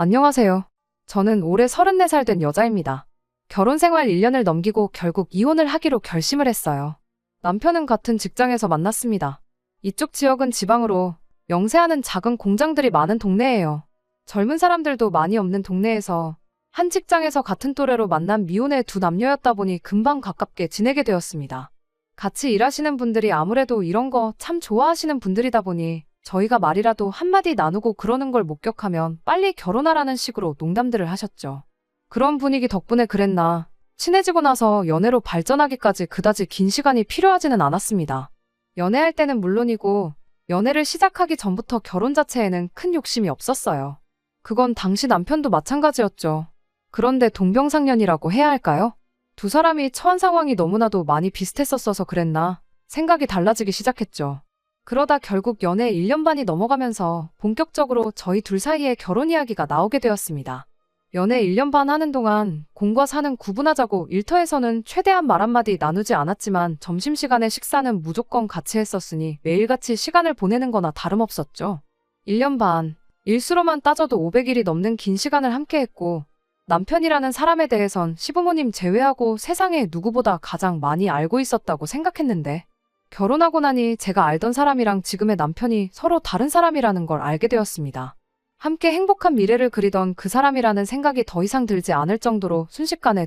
안녕하세요. 저는 올해 34살 된 여자입니다. 결혼 생활 1년을 넘기고 결국 이혼을 하기로 결심을 했어요. 남편은 같은 직장에서 만났습니다. 이쪽 지역은 지방으로 영세하는 작은 공장들이 많은 동네예요. 젊은 사람들도 많이 없는 동네에서 한 직장에서 같은 또래로 만난 미혼의 두 남녀였다 보니 금방 가깝게 지내게 되었습니다. 같이 일하시는 분들이 아무래도 이런 거 참 좋아하시는 분들이다 보니 저희가 말이라도 한마디 나누고 그러는 걸 목격하면 빨리 결혼하라는 식으로 농담들을 하셨죠. 그런 분위기 덕분에 그랬나 친해지고 나서 연애로 발전하기까지 그다지 긴 시간이 필요하지는 않았습니다. 연애할 때는 물론이고 연애를 시작하기 전부터 결혼 자체에는 큰 욕심이 없었어요. 그건 당시 남편도 마찬가지였죠. 그런데 동병상련이라고 해야 할까요? 두 사람이 처한 상황이 너무나도 많이 비슷했었어서 그랬나 생각이 달라지기 시작했죠. 그러다 결국 연애 1년 반이 넘어가면서 본격적으로 저희 둘 사이에 결혼 이야기가 나오게 되었습니다. 연애 1년 반 하는 동안 공과 사는 구분하자고 일터에서는 최대한 말 한마디 나누지 않았지만 점심시간에 식사는 무조건 같이 했었으니 매일같이 시간을 보내는 거나 다름없었죠. 1년 반, 일수로만 따져도 500일이 넘는 긴 시간을 함께했고 남편이라는 사람에 대해선 시부모님 제외하고 세상에 누구보다 가장 많이 알고 있었다고 생각했는데 결혼하고 나니 제가 알던 사람이랑 지금의 남편이 서로 다른 사람이라는 걸 알게 되었습니다. 함께 행복한 미래를 그리던 그 사람이라는 생각이 더 이상 들지 않을 정도로 순식간에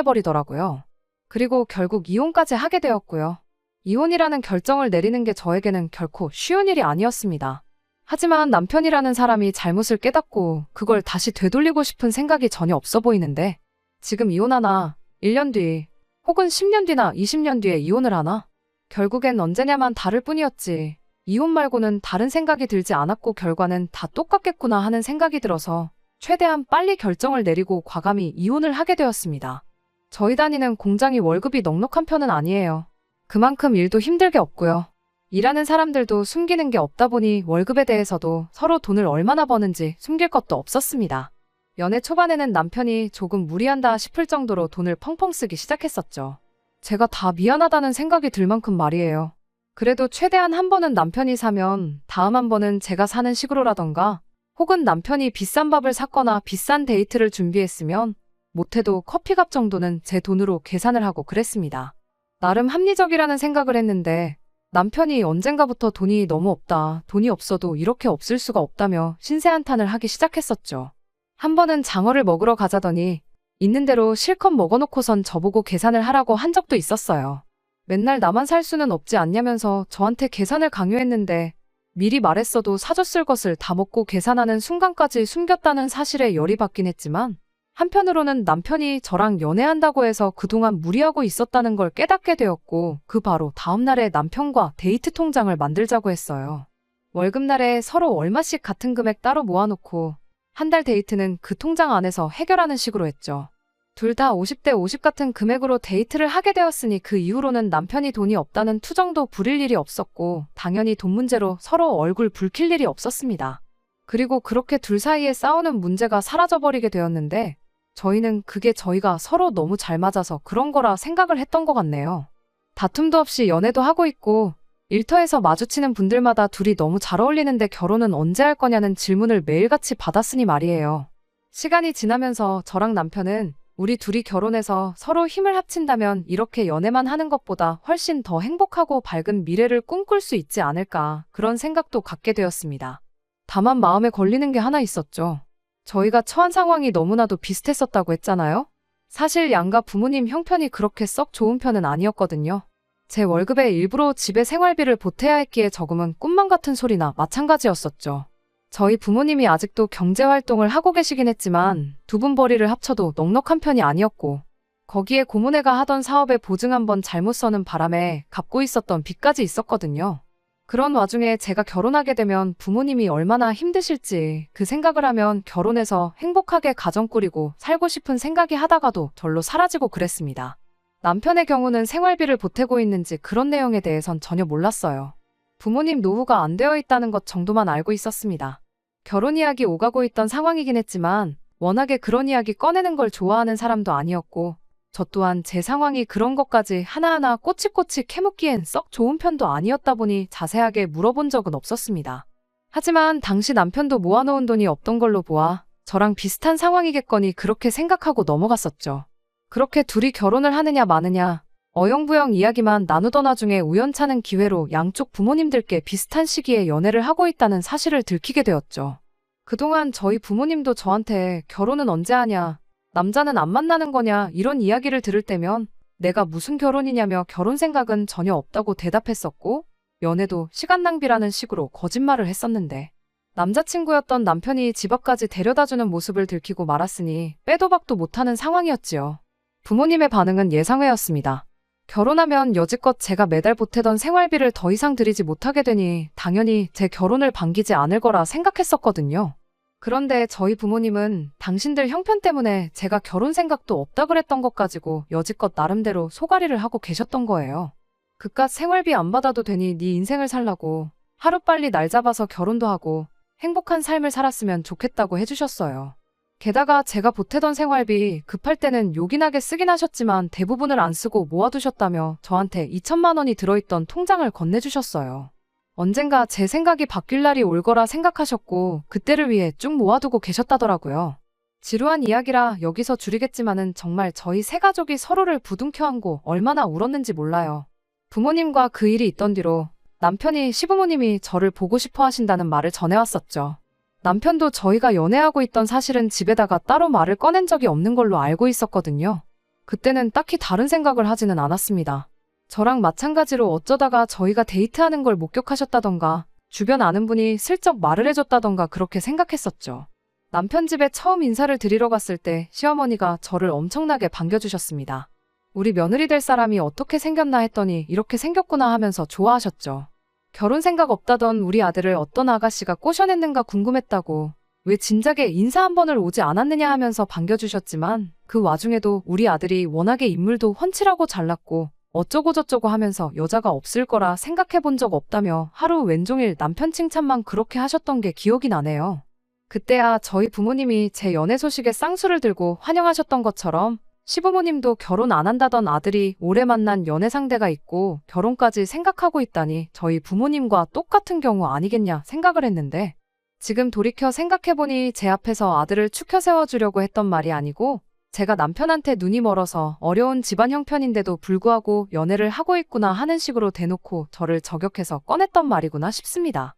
돌변해버리더라고요. 그리고 결국 이혼까지 하게 되었고요. 이혼이라는 결정을 내리는 게 저에게는 결코 쉬운 일이 아니었습니다. 하지만 남편이라는 사람이 잘못을 깨닫고 그걸 다시 되돌리고 싶은 생각이 전혀 없어 보이는데 지금 이혼하나 1년 뒤 혹은 10년 뒤나 20년 뒤에 이혼을 하나? 결국엔 언제냐만 다를 뿐이었지. 이혼 말고는 다른 생각이 들지 않았고 결과는 다 똑같겠구나 하는 생각이 들어서 최대한 빨리 결정을 내리고 과감히 이혼을 하게 되었습니다. 저희 다니는 공장이 월급이 넉넉한 편은 아니에요. 그만큼 일도 힘들게 없고요. 일하는 사람들도 숨기는 게 없다 보니 월급에 대해서도 서로 돈을 얼마나 버는지 숨길 것도 없었습니다. 연애 초반에는 남편이 조금 무리한다 싶을 정도로 돈을 펑펑 쓰기 시작했었죠. 제가 다 미안하다는 생각이 들 만큼 말이에요. 그래도 최대한 한 번은 남편이 사면 다음 한 번은 제가 사는 식으로라던가 혹은 남편이 비싼 밥을 샀거나 비싼 데이트를 준비했으면 못해도 커피값 정도는 제 돈으로 계산을 하고 그랬습니다. 나름 합리적이라는 생각을 했는데 남편이 언젠가부터 돈이 너무 없다, 돈이 없어도 이렇게 없을 수가 없다며 신세한탄을 하기 시작했었죠. 한 번은 장어를 먹으러 가자더니 있는 대로 실컷 먹어놓고선 저보고 계산을 하라고 한 적도 있었어요. 맨날 나만 살 수는 없지 않냐면서 저한테 계산을 강요했는데 미리 말했어도 사줬을 것을 다 먹고 계산하는 순간까지 숨겼다는 사실에 열이 받긴 했지만 한편으로는 남편이 저랑 연애한다고 해서 그동안 무리하고 있었다는 걸 깨닫게 되었고 그 바로 다음날에 남편과 데이트 통장을 만들자고 했어요. 월급날에 서로 얼마씩 같은 금액 따로 모아놓고 한 달 데이트는 그 통장 안에서 해결하는 식으로 했죠. 둘 다 50대 50 같은 금액으로 데이트를 하게 되었으니 그 이후로는 남편이 돈이 없다는 투정도 부릴 일이 없었고 당연히 돈 문제로 서로 얼굴 붉힐 일이 없었습니다. 그리고 그렇게 둘 사이에 싸우는 문제가 사라져버리게 되었는데 저희는 그게 저희가 서로 너무 잘 맞아서 그런 거라 생각을 했던 것 같네요. 다툼도 없이 연애도 하고 있고 일터에서 마주치는 분들마다 둘이 너무 잘 어울리는데 결혼은 언제 할 거냐는 질문을 매일같이 받았으니 말이에요. 시간이 지나면서 저랑 남편은 우리 둘이 결혼해서 서로 힘을 합친다면 이렇게 연애만 하는 것보다 훨씬 더 행복하고 밝은 미래를 꿈꿀 수 있지 않을까 그런 생각도 갖게 되었습니다. 다만 마음에 걸리는 게 하나 있었죠. 저희가 처한 상황이 너무나도 비슷했었다고 했잖아요. 사실 양가 부모님 형편이 그렇게 썩 좋은 편은 아니었거든요. 제 월급의 일부로 집에 생활비를 보태야 했기에 저금은 꿈만 같은 소리나 마찬가지였었죠. 저희 부모님이 아직도 경제활동을 하고 계시긴 했지만 두 분 벌이를 합쳐도 넉넉한 편이 아니었고 거기에 고모네가 하던 사업에 보증 한번 잘못 서는 바람에 갚고 있었던 빚까지 있었거든요. 그런 와중에 제가 결혼하게 되면 부모님이 얼마나 힘드실지 그 생각을 하면 결혼해서 행복하게 가정 꾸리고 살고 싶은 생각이 하다가도 절로 사라지고 그랬습니다. 남편의 경우는 생활비를 보태고 있는지 그런 내용에 대해선 전혀 몰랐어요. 부모님 노후가 안 되어 있다는 것 정도만 알고 있었습니다. 결혼 이야기 오가고 있던 상황이긴 했지만 워낙에 그런 이야기 꺼내는 걸 좋아하는 사람도 아니었고 저 또한 제 상황이 그런 것까지 하나하나 꼬치꼬치 캐묻기엔 썩 좋은 편도 아니었다 보니 자세하게 물어본 적은 없었습니다. 하지만 당시 남편도 모아놓은 돈이 없던 걸로 보아 저랑 비슷한 상황이겠거니 그렇게 생각하고 넘어갔었죠. 그렇게 둘이 결혼을 하느냐 마느냐 어영부영 이야기만 나누던 와중에 우연찮은 기회로 양쪽 부모님들께 비슷한 시기에 연애를 하고 있다는 사실을 들키게 되었죠. 그동안 저희 부모님도 저한테 결혼은 언제 하냐, 남자는 안 만나는 거냐 이런 이야기를 들을 때면 내가 무슨 결혼이냐며 결혼 생각은 전혀 없다고 대답했었고 연애도 시간 낭비라는 식으로 거짓말을 했었는데 남자친구였던 남편이 집 앞까지 데려다주는 모습을 들키고 말았으니 빼도 박도 못하는 상황이었지요. 부모님의 반응은 예상외였습니다. 결혼하면 여지껏 제가 매달 보태던 생활비를 더 이상 드리지 못하게 되니 당연히 제 결혼을 반기지 않을 거라 생각했었거든요. 그런데 저희 부모님은 당신들 형편 때문에 제가 결혼 생각도 없다 그랬던 것 가지고 여지껏 나름대로 소가리를 하고 계셨던 거예요. 그깟 생활비 안 받아도 되니 네 인생을 살라고 하루빨리 날 잡아서 결혼도 하고 행복한 삶을 살았으면 좋겠다고 해주셨어요. 게다가 제가 보태던 생활비 급할 때는 요긴하게 쓰긴 하셨지만 대부분을 안 쓰고 모아두셨다며 저한테 2천만 원이 들어있던 통장을 건네주셨어요. 언젠가 제 생각이 바뀔 날이 올 거라 생각하셨고 그때를 위해 쭉 모아두고 계셨다더라고요. 지루한 이야기라 여기서 줄이겠지만은 정말 저희 세 가족이 서로를 부둥켜 안고 얼마나 울었는지 몰라요. 부모님과 그 일이 있던 뒤로 남편이 시부모님이 저를 보고 싶어 하신다는 말을 전해왔었죠. 남편도 저희가 연애하고 있던 사실은 집에다가 따로 말을 꺼낸 적이 없는 걸로 알고 있었거든요. 그때는 딱히 다른 생각을 하지는 않았습니다. 저랑 마찬가지로 어쩌다가 저희가 데이트하는 걸 목격하셨다던가 주변 아는 분이 슬쩍 말을 해줬다던가 그렇게 생각했었죠. 남편 집에 처음 인사를 드리러 갔을 때 시어머니가 저를 엄청나게 반겨주셨습니다. 우리 며느리 될 사람이 어떻게 생겼나 했더니 이렇게 생겼구나 하면서 좋아하셨죠. 결혼 생각 없다던 우리 아들을 어떤 아가씨가 꼬셔냈는가 궁금했다고 왜 진작에 인사 한 번을 오지 않았느냐 하면서 반겨주셨지만 그 와중에도 우리 아들이 워낙에 인물도 훤칠하고 잘났고 어쩌고저쩌고 하면서 여자가 없을 거라 생각해 본 적 없다며 하루 왼종일 남편 칭찬만 그렇게 하셨던 게 기억이 나네요. 그때야 저희 부모님이 제 연애 소식에 쌍수를 들고 환영하셨던 것처럼 시부모님도 결혼 안 한다던 아들이 올해 만난 연애 상대가 있고 결혼까지 생각하고 있다니 저희 부모님과 똑같은 경우 아니겠냐 생각을 했는데 지금 돌이켜 생각해보니 제 앞에서 아들을 추켜 세워주려고 했던 말이 아니고 제가 남편한테 눈이 멀어서 어려운 집안 형편인데도 불구하고 연애를 하고 있구나 하는 식으로 대놓고 저를 저격해서 꺼냈던 말이구나 싶습니다.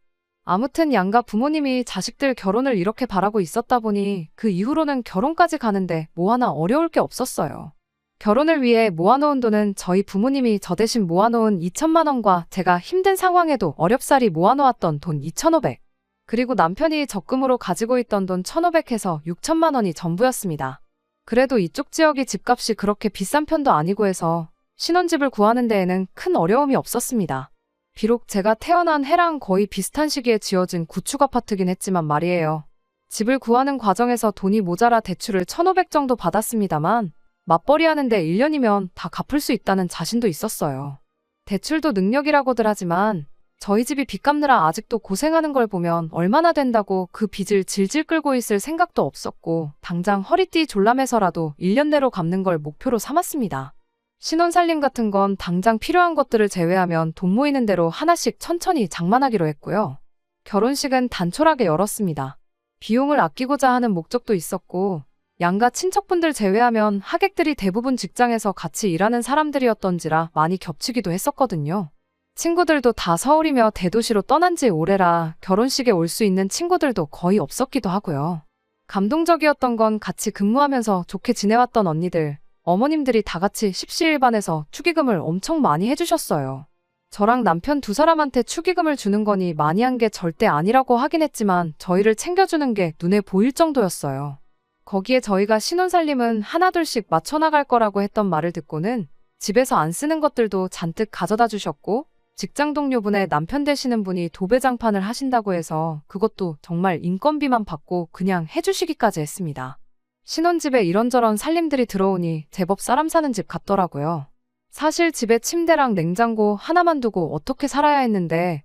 아무튼 양가 부모님이 자식들 결혼을 이렇게 바라고 있었다 보니 그 이후로는 결혼까지 가는데 뭐 하나 어려울 게 없었어요. 결혼을 위해 모아놓은 돈은 저희 부모님이 저 대신 모아놓은 2천만 원과 제가 힘든 상황에도 어렵사리 모아놓았던 돈 2,500. 그리고 남편이 적금으로 가지고 있던 돈 1,500 해서 6천만 원이 전부였습니다. 그래도 이쪽 지역이 집값이 그렇게 비싼 편도 아니고 해서 신혼집을 구하는 데에는 큰 어려움이 없었습니다. 비록 제가 태어난 해랑 거의 비슷한 시기에 지어진 구축 아파트긴 했지만 말이에요. 집을 구하는 과정에서 돈이 모자라 대출을 1,500 정도 받았습니다만 맞벌이 하는데 1년이면 다 갚을 수 있다는 자신도 있었어요. 대출도 능력이라고들 하지만 저희 집이 빚 갚느라 아직도 고생하는 걸 보면 얼마나 된다고 그 빚을 질질 끌고 있을 생각도 없었고 당장 허리띠 졸라매서라도 1년 내로 갚는 걸 목표로 삼았습니다. 신혼살림 같은 건 당장 필요한 것들을 제외하면 돈 모이는 대로 하나씩 천천히 장만하기로 했고요. 결혼식은 단촐하게 열었습니다. 비용을 아끼고자 하는 목적도 있었고 양가 친척분들 제외하면 하객들이 대부분 직장에서 같이 일하는 사람들이었던지라 많이 겹치기도 했었거든요. 친구들도 다 서울이며 대도시로 떠난 지 오래라 결혼식에 올 수 있는 친구들도 거의 없었기도 하고요. 감동적이었던 건 같이 근무하면서 좋게 지내왔던 언니들, 어머님들이 다 같이 십시일반해서 축의금을 엄청 많이 해주셨어요. 저랑 남편 두 사람한테 축의금을 주는 거니 많이 한 게 절대 아니라고 하긴 했지만 저희를 챙겨주는 게 눈에 보일 정도였어요. 거기에 저희가 신혼살림은 하나둘씩 맞춰나갈 거라고 했던 말을 듣고는 집에서 안 쓰는 것들도 잔뜩 가져다 주셨고 직장 동료분의 남편 되시는 분이 도배장판을 하신다고 해서 그것도 정말 인건비만 받고 그냥 해주시기까지 했습니다. 신혼집에 이런저런 살림들이 들어오니 제법 사람 사는 집 같더라고요. 사실 집에 침대랑 냉장고 하나만 두고 어떻게 살아야 했는데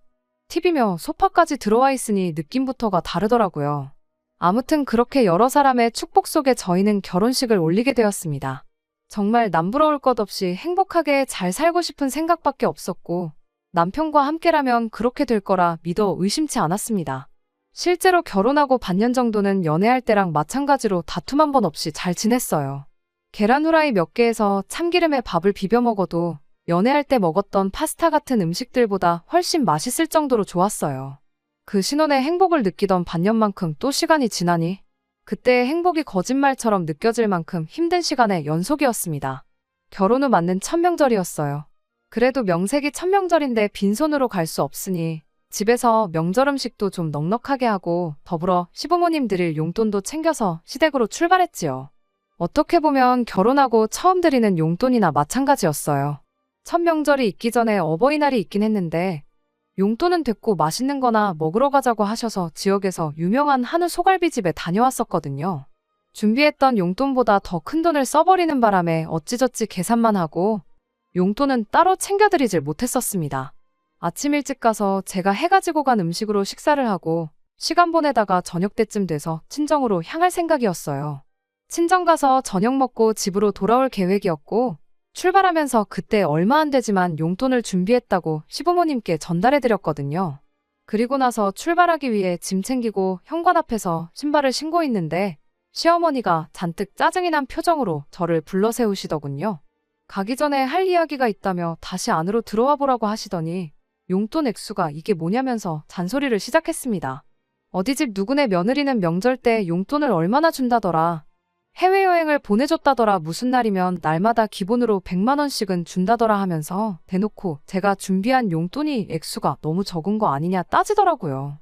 TV며 소파까지 들어와 있으니 느낌부터가 다르더라고요. 아무튼 그렇게 여러 사람의 축복 속에 저희는 결혼식을 올리게 되었습니다. 정말 남부러울 것 없이 행복하게 잘 살고 싶은 생각밖에 없었고 남편과 함께라면 그렇게 될 거라 믿어 의심치 않았습니다. 실제로 결혼하고 반년 정도는 연애할 때랑 마찬가지로 다툼 한 번 없이 잘 지냈어요. 계란 후라이 몇 개에서 참기름에 밥을 비벼 먹어도 연애할 때 먹었던 파스타 같은 음식들보다 훨씬 맛있을 정도로 좋았어요. 그 신혼의 행복을 느끼던 반년만큼 또 시간이 지나니 그때의 행복이 거짓말처럼 느껴질 만큼 힘든 시간의 연속이었습니다. 결혼 후 맞는 첫 명절이었어요. 그래도 명색이 첫 명절인데 빈손으로 갈 수 없으니 집에서 명절 음식도 좀 넉넉하게 하고 더불어 시부모님 드릴 용돈도 챙겨서 시댁으로 출발했지요. 어떻게 보면 결혼하고 처음 드리는 용돈이나 마찬가지였어요. 첫 명절이 있기 전에 어버이날이 있긴 했는데 용돈은 됐고 맛있는 거나 먹으러 가자고 하셔서 지역에서 유명한 한우 소갈비집에 다녀왔었거든요. 준비했던 용돈보다 더 큰 돈을 써버리는 바람에 어찌저찌 계산만 하고 용돈은 따로 챙겨드리질 못했었습니다. 아침 일찍 가서 제가 해가지고 간 음식으로 식사를 하고 시간 보내다가 저녁 때쯤 돼서 친정으로 향할 생각이었어요. 친정 가서 저녁 먹고 집으로 돌아올 계획이었고 출발하면서 그때 얼마 안 되지만 용돈을 준비했다고 시부모님께 전달해드렸거든요. 그리고 나서 출발하기 위해 짐 챙기고 현관 앞에서 신발을 신고 있는데 시어머니가 잔뜩 짜증이 난 표정으로 저를 불러 세우시더군요. 가기 전에 할 이야기가 있다며 다시 안으로 들어와 보라고 하시더니 용돈 액수가 이게 뭐냐면서 잔소리를 시작했습니다. 어디 집 누구네 며느리는 명절 때 용돈을 얼마나 준다더라. 해외여행을 보내줬다더라. 무슨 날이면 날마다 기본으로 100만 원씩은 준다더라 하면서 대놓고 제가 준비한 용돈이 액수가 너무 적은 거 아니냐 따지더라고요.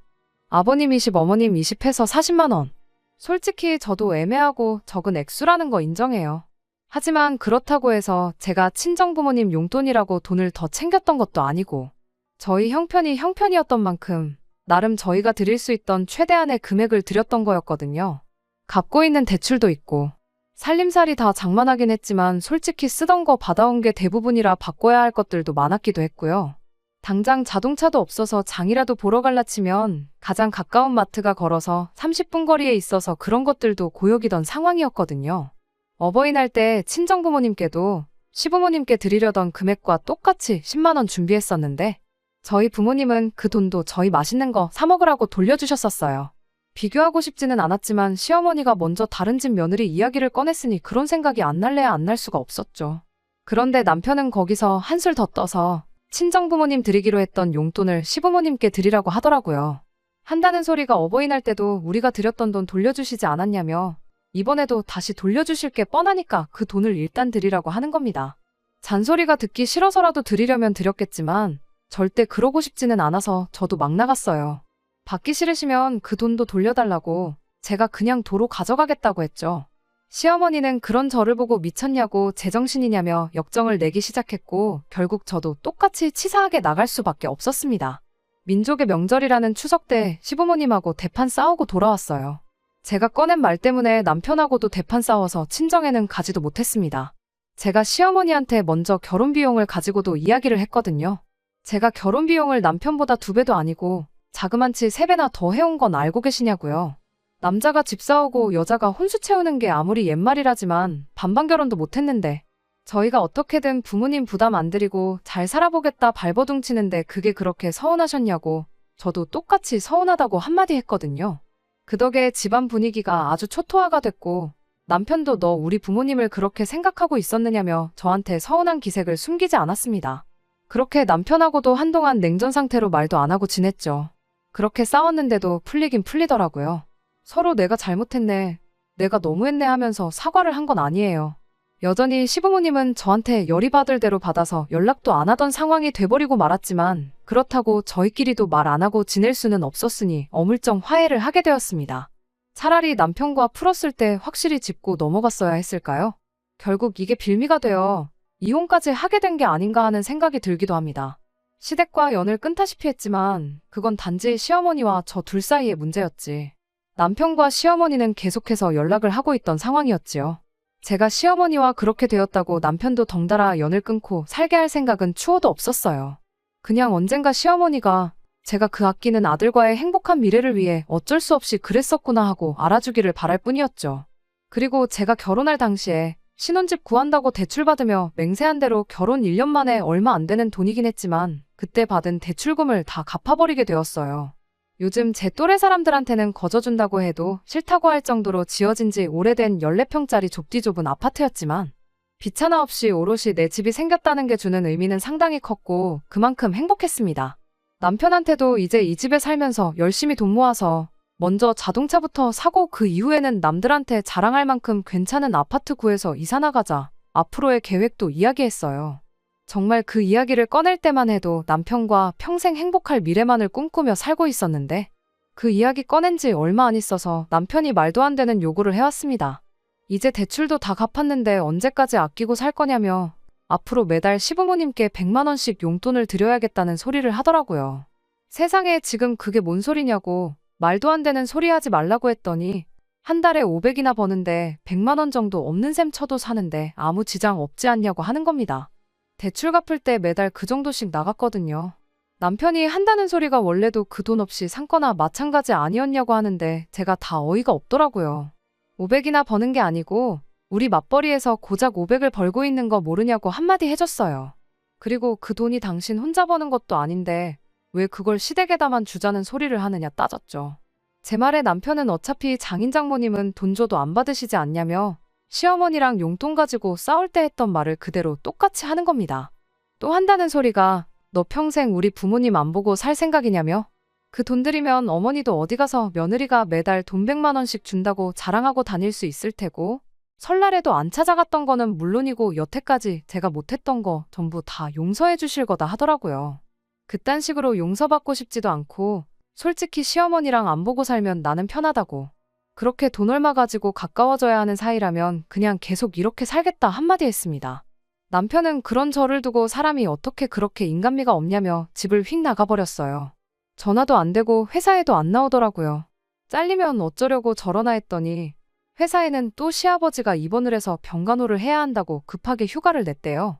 아버님 20, 어머님 20 해서 40만 원. 솔직히 저도 애매하고 적은 액수라는 거 인정해요. 하지만 그렇다고 해서 제가 친정부모님 용돈이라고 돈을 더 챙겼던 것도 아니고 저희 형편이 형편이었던 만큼 나름 저희가 드릴 수 있던 최대한의 금액을 드렸던 거였거든요. 갚고 있는 대출도 있고 살림살이 다 장만하긴 했지만 솔직히 쓰던 거 받아온 게 대부분이라 바꿔야 할 것들도 많았기도 했고요. 당장 자동차도 없어서 장이라도 보러 갈라 치면 가장 가까운 마트가 걸어서 30분 거리에 있어서 그런 것들도 고역이던 상황이었거든요. 어버이날 때 친정부모님께도 시부모님께 드리려던 금액과 똑같이 10만 원 준비했었는데 저희 부모님은 그 돈도 저희 맛있는 거 사 먹으라고 돌려주셨었어요. 비교하고 싶지는 않았지만 시어머니가 먼저 다른 집 며느리 이야기를 꺼냈으니 그런 생각이 안 날래야 안 날 수가 없었죠. 그런데 남편은 거기서 한술 더 떠서 친정부모님 드리기로 했던 용돈을 시부모님께 드리라고 하더라고요. 한다는 소리가 어버이날 때도 우리가 드렸던 돈 돌려주시지 않았냐며 이번에도 다시 돌려주실 게 뻔하니까 그 돈을 일단 드리라고 하는 겁니다. 잔소리가 듣기 싫어서라도 드리려면 드렸겠지만 절대 그러고 싶지는 않아서 저도 막 나갔어요. 받기 싫으시면 그 돈도 돌려달라고 제가 그냥 도로 가져가겠다고 했죠. 시어머니는 그런 저를 보고 미쳤냐고 제정신이냐며 역정을 내기 시작했고 결국 저도 똑같이 치사하게 나갈 수밖에 없었습니다. 민족의 명절이라는 추석 때 시부모님하고 대판 싸우고 돌아왔어요. 제가 꺼낸 말 때문에 남편하고도 대판 싸워서 친정에는 가지도 못했습니다. 제가 시어머니한테 먼저 결혼 비용을 가지고도 이야기를 했거든요. 제가 결혼 비용을 남편보다 2배도 아니고 자그만치 3배나 더 해온 건 알고 계시냐고요. 남자가 집 사오고 여자가 혼수 채우는 게 아무리 옛말이라지만 반반 결혼도 못했는데 저희가 어떻게든 부모님 부담 안 드리고 잘 살아보겠다 발버둥 치는데 그게 그렇게 서운하셨냐고 저도 똑같이 서운하다고 한마디 했거든요. 그 덕에 집안 분위기가 아주 초토화가 됐고 남편도 너 우리 부모님을 그렇게 생각하고 있었느냐며 저한테 서운한 기색을 숨기지 않았습니다. 그렇게 남편하고도 한동안 냉전 상태로 말도 안 하고 지냈죠. 그렇게 싸웠는데도 풀리긴 풀리더라고요. 서로 내가 잘못했네, 내가 너무했네 하면서 사과를 한 건 아니에요. 여전히 시부모님은 저한테 열이 받을 대로 받아서 연락도 안 하던 상황이 돼버리고 말았지만 그렇다고 저희끼리도 말 안 하고 지낼 수는 없었으니 어물쩡 화해를 하게 되었습니다. 차라리 남편과 풀었을 때 확실히 짚고 넘어갔어야 했을까요? 결국 이게 빌미가 되어 이혼까지 하게 된 게 아닌가 하는 생각이 들기도 합니다. 시댁과 연을 끊다시피 했지만 그건 단지 시어머니와 저 둘 사이의 문제였지. 남편과 시어머니는 계속해서 연락을 하고 있던 상황이었지요. 제가 시어머니와 그렇게 되었다고 남편도 덩달아 연을 끊고 살게 할 생각은 추호도 없었어요. 그냥 언젠가 시어머니가 제가 그 아끼는 아들과의 행복한 미래를 위해 어쩔 수 없이 그랬었구나 하고 알아주기를 바랄 뿐이었죠. 그리고 제가 결혼할 당시에 신혼집 구한다고 대출받으며 맹세한 대로 결혼 1년 만에 얼마 안 되는 돈이긴 했지만 그때 받은 대출금을 다 갚아버리게 되었어요. 요즘 제 또래 사람들한테는 거저준다고 해도 싫다고 할 정도로 지어진 지 오래된 14평짜리 좁디 좁은 아파트였지만 빚 하나 없이 오롯이 내 집이 생겼다는 게 주는 의미는 상당히 컸고 그만큼 행복했습니다. 남편한테도 이제 이 집에 살면서 열심히 돈 모아서 먼저 자동차부터 사고 그 이후에는 남들한테 자랑할 만큼 괜찮은 아파트 구해서 이사 나가자 앞으로의 계획도 이야기했어요. 정말 그 이야기를 꺼낼 때만 해도 남편과 평생 행복할 미래만을 꿈꾸며 살고 있었는데 그 이야기 꺼낸 지 얼마 안 있어서 남편이 말도 안 되는 요구를 해왔습니다. 이제 대출도 다 갚았는데 언제까지 아끼고 살 거냐며 앞으로 매달 시부모님께 100만 원씩 용돈을 드려야겠다는 소리를 하더라고요. 세상에 지금 그게 뭔 소리냐고 말도 안 되는 소리 하지 말라고 했더니 한 달에 500이나 버는데 100만 원 정도 없는 셈 쳐도 사는데 아무 지장 없지 않냐고 하는 겁니다. 대출 갚을 때 매달 그 정도씩 나갔거든요. 남편이 한다는 소리가 원래도 그 돈 없이 산 거나 마찬가지 아니었냐고 하는데 제가 다 어이가 없더라고요. 500이나 버는 게 아니고 우리 맞벌이에서 고작 500을 벌고 있는 거 모르냐고 한마디 해줬어요. 그리고 그 돈이 당신 혼자 버는 것도 아닌데 왜 그걸 시댁에다만 주자는 소리를 하느냐 따졌죠. 제 말에 남편은 어차피 장인 장모님은 돈 줘도 안 받으시지 않냐며 시어머니랑 용돈 가지고 싸울 때 했던 말을 그대로 똑같이 하는 겁니다. 또 한다는 소리가 너 평생 우리 부모님 안 보고 살 생각이냐며? 그 돈 들이면 어머니도 어디 가서 며느리가 매달 돈 100만 원씩 준다고 자랑하고 다닐 수 있을 테고 설날에도 안 찾아갔던 거는 물론이고 여태까지 제가 못했던 거 전부 다 용서해 주실 거다 하더라고요. 그딴 식으로 용서받고 싶지도 않고 솔직히 시어머니랑 안 보고 살면 나는 편하다고. 그렇게 돈 얼마 가지고 가까워져야 하는 사이라면 그냥 계속 이렇게 살겠다 한마디 했습니다. 남편은 그런 저를 두고 사람이 어떻게 그렇게 인간미가 없냐며 집을 휙 나가버렸어요. 전화도 안 되고 회사에도 안 나오더라고요. 잘리면 어쩌려고 저러나 했더니 회사에는 또 시아버지가 입원을 해서 병간호를 해야 한다고 급하게 휴가를 냈대요.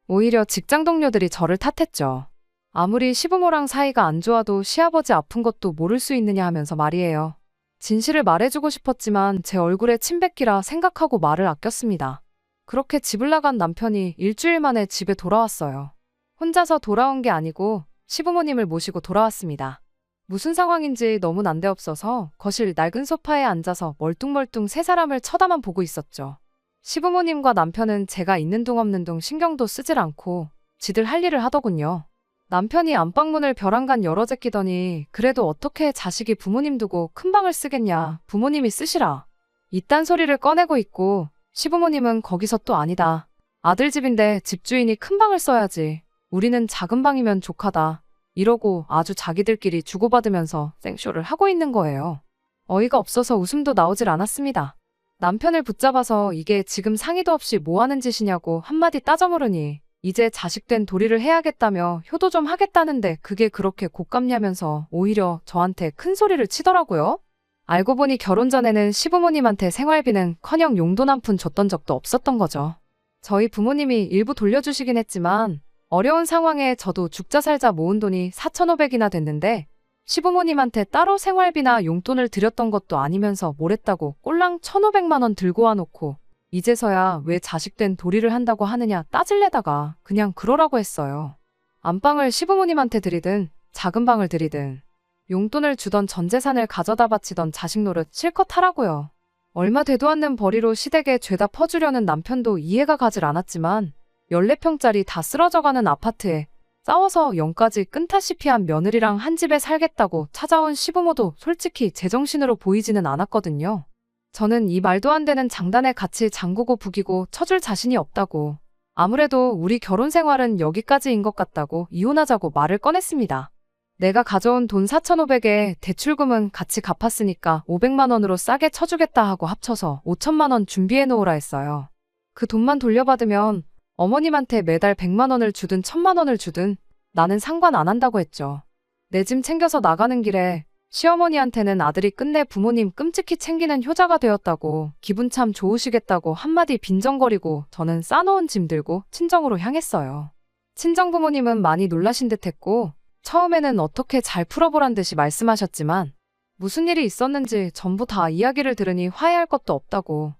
오히려 직장 동료들이 저를 탓했죠. 아무리 시부모랑 사이가 안 좋아도 시아버지 아픈 것도 모를 수 있느냐 하면서 말이에요. 진실을 말해주고 싶었지만 제 얼굴에 침 뱉기라 생각하고 말을 아꼈습니다. 그렇게 집을 나간 남편이 일주일 만에 집에 돌아왔어요. 혼자서 돌아온 게 아니고 시부모님을 모시고 돌아왔습니다. 무슨 상황인지 너무 난데없어서 거실 낡은 소파에 앉아서 멀뚱멀뚱 세 사람을 쳐다만 보고 있었죠. 시부모님과 남편은 제가 있는 둥 없는 둥 신경도 쓰질 않고 지들 할 일을 하더군요. 남편이 안방문을 벼랑간 열어 제끼더니 그래도 어떻게 자식이 부모님 두고 큰 방을 쓰겠냐, 부모님이 쓰시라. 이딴 소리를 꺼내고 있고 시부모님은 거기서 또 아니다. 아들 집인데 집주인이 큰 방을 써야지. 우리는 작은 방이면 족하다. 이러고 아주 자기들끼리 주고받으면서 생쇼를 하고 있는 거예요. 어이가 없어서 웃음도 나오질 않았습니다. 남편을 붙잡아서 이게 지금 상의도 없이 뭐 하는 짓이냐고 한마디 따져 물으니 이제 자식된 도리를 해야겠다며 효도 좀 하겠다는데 그게 그렇게 곶감냐면서 오히려 저한테 큰 소리를 치더라고요. 알고 보니 결혼 전에는 시부모님한테 생활비는커녕 용돈 한 푼 줬던 적도 없었던 거죠. 저희 부모님이 일부 돌려주시긴 했지만 어려운 상황에 저도 죽자 살자 모은 돈이 4,500이나 됐는데 시부모님한테 따로 생활비나 용돈을 드렸던 것도 아니면서 뭘 했다고 꼴랑 1,500만 원 들고 와놓고 이제서야 왜 자식된 도리를 한다고 하느냐 따질래다가 그냥 그러라고 했어요. 안방을 시부모님한테 드리든 작은 방을 드리든 용돈을 주던 전 재산을 가져다 바치던 자식 노릇 실컷 하라고요. 얼마 되도 않는 벌이로 시댁에 죄다 퍼주려는 남편도 이해가 가질 않았지만 14평짜리 다 쓰러져가는 아파트에 싸워서 영까지 끈타시피 한 며느리랑 한 집에 살겠다고 찾아온 시부모도 솔직히 제정신으로 보이지는 않았거든요. 저는 이 말도 안 되는 장단에 같이 잠그고 부기고 쳐줄 자신이 없다고. 아무래도 우리 결혼 생활은 여기까지인 것 같다고 이혼하자고 말을 꺼냈습니다. 내가 가져온 돈 4,500에 대출금은 같이 갚았으니까 500만 원으로 싸게 쳐주겠다 하고 합쳐서 5천만 원 준비해 놓으라 했어요. 그 돈만 돌려받으면 어머님한테 매달 100만 원을 주든 1,000만 원을 주든 나는 상관 안 한다고 했죠. 내 짐 챙겨서 나가는 길에 시어머니한테는 아들이 끝내 부모님 끔찍히 챙기는 효자가 되었다고 기분 참 좋으시겠다고 한마디 빈정거리고 저는 싸놓은 짐 들고 친정으로 향했어요. 친정 부모님은 많이 놀라신 듯 했고 처음에는 어떻게 잘 풀어보란 듯이 말씀하셨지만 무슨 일이 있었는지 전부 다 이야기를 들으니 화해할 것도 없다고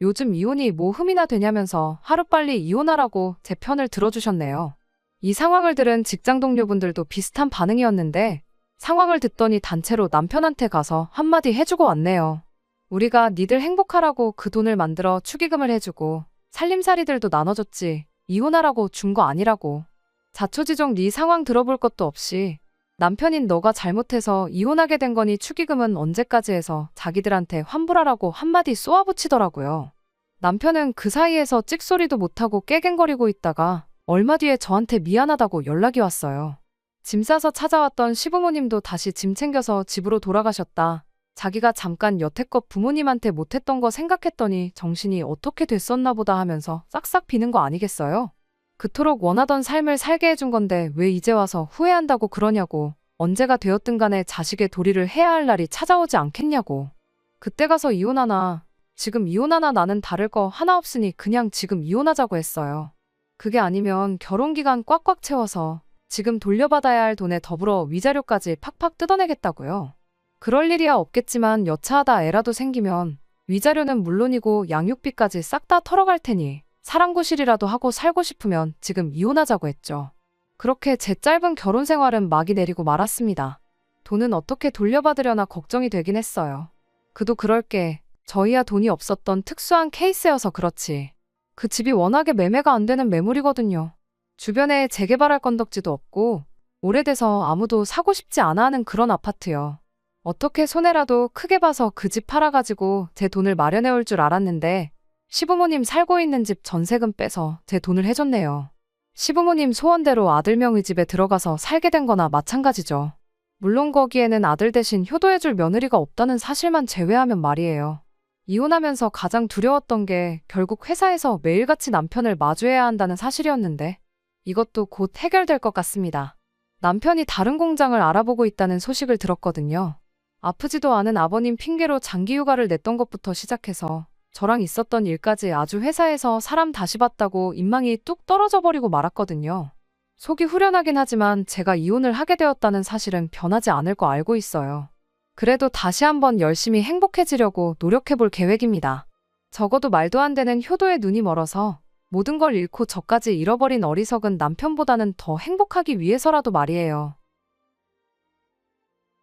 요즘 이혼이 뭐 흠이나 되냐면서 하루빨리 이혼하라고 제 편을 들어주셨네요. 이 상황을 들은 직장 동료분들도 비슷한 반응이었는데 상황을 듣더니 단체로 남편한테 가서 한마디 해주고 왔네요. 우리가 니들 행복하라고 그 돈을 만들어 축의금을 해주고 살림살이들도 나눠줬지 이혼하라고 준 거 아니라고. 자초지종 네 상황 들어볼 것도 없이 남편인 너가 잘못해서 이혼하게 된 거니 축의금은 언제까지 해서 자기들한테 환불하라고 한마디 쏘아붙이더라고요. 남편은 그 사이에서 찍소리도 못하고 깨갱거리고 있다가 얼마 뒤에 저한테 미안하다고 연락이 왔어요. 짐 싸서 찾아왔던 시부모님도 다시 짐 챙겨서 집으로 돌아가셨다. 자기가 잠깐 여태껏 부모님한테 못했던 거 생각했더니 정신이 어떻게 됐었나 보다 하면서 싹싹 비는 거 아니겠어요? 그토록 원하던 삶을 살게 해준 건데 왜 이제 와서 후회한다고 그러냐고. 언제가 되었든 간에 자식의 도리를 해야 할 날이 찾아오지 않겠냐고. 그때 가서 이혼하나 지금 이혼하나 나는 다를 거 하나 없으니 그냥 지금 이혼하자고 했어요. 그게 아니면 결혼기간 꽉꽉 채워서 지금 돌려받아야 할 돈에 더불어 위자료까지 팍팍 뜯어내겠다고요. 그럴 일이야 없겠지만 여차하다 애라도 생기면 위자료는 물론이고 양육비까지 싹 다 털어갈 테니 사랑구실이라도 하고 살고 싶으면 지금 이혼하자고 했죠. 그렇게 제 짧은 결혼 생활은 막이 내리고 말았습니다. 돈은 어떻게 돌려받으려나 걱정이 되긴 했어요. 그도 그럴 게 저희야 돈이 없었던 특수한 케이스여서 그렇지. 그 집이 워낙에 매매가 안 되는 매물이거든요. 주변에 재개발할 건덕지도 없고 오래돼서 아무도 사고 싶지 않아 하는 그런 아파트요. 어떻게 손해라도 크게 봐서 그 집 팔아가지고 제 돈을 마련해 올 줄 알았는데 시부모님 살고 있는 집 전세금 빼서 제 돈을 해줬네요. 시부모님 소원대로 아들 명의 집에 들어가서 살게 된 거나 마찬가지죠. 물론 거기에는 아들 대신 효도해줄 며느리가 없다는 사실만 제외하면 말이에요. 이혼하면서 가장 두려웠던 게 결국 회사에서 매일같이 남편을 마주해야 한다는 사실이었는데 이것도 곧 해결될 것 같습니다. 남편이 다른 공장을 알아보고 있다는 소식을 들었거든요. 아프지도 않은 아버님 핑계로 장기 휴가를 냈던 것부터 시작해서 저랑 있었던 일까지 아주 회사에서 사람 다시 봤다고 인망이 뚝 떨어져 버리고 말았거든요. 속이 후련하긴 하지만 제가 이혼을 하게 되었다는 사실은 변하지 않을 거 알고 있어요. 그래도 다시 한번 열심히 행복해지려고 노력해볼 계획입니다. 적어도 말도 안 되는 효도에 눈이 멀어서 모든 걸 잃고 저까지 잃어버린 어리석은 남편보다는 더 행복하기 위해서라도 말이에요.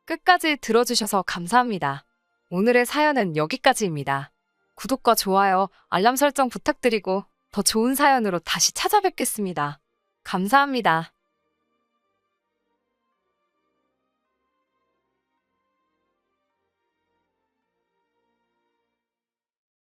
끝까지 들어주셔서 감사합니다. 오늘의 사연은 여기까지입니다. 구독과 좋아요, 알람 설정 부탁드리고 더 좋은 사연으로 다시 찾아뵙겠습니다. 감사합니다.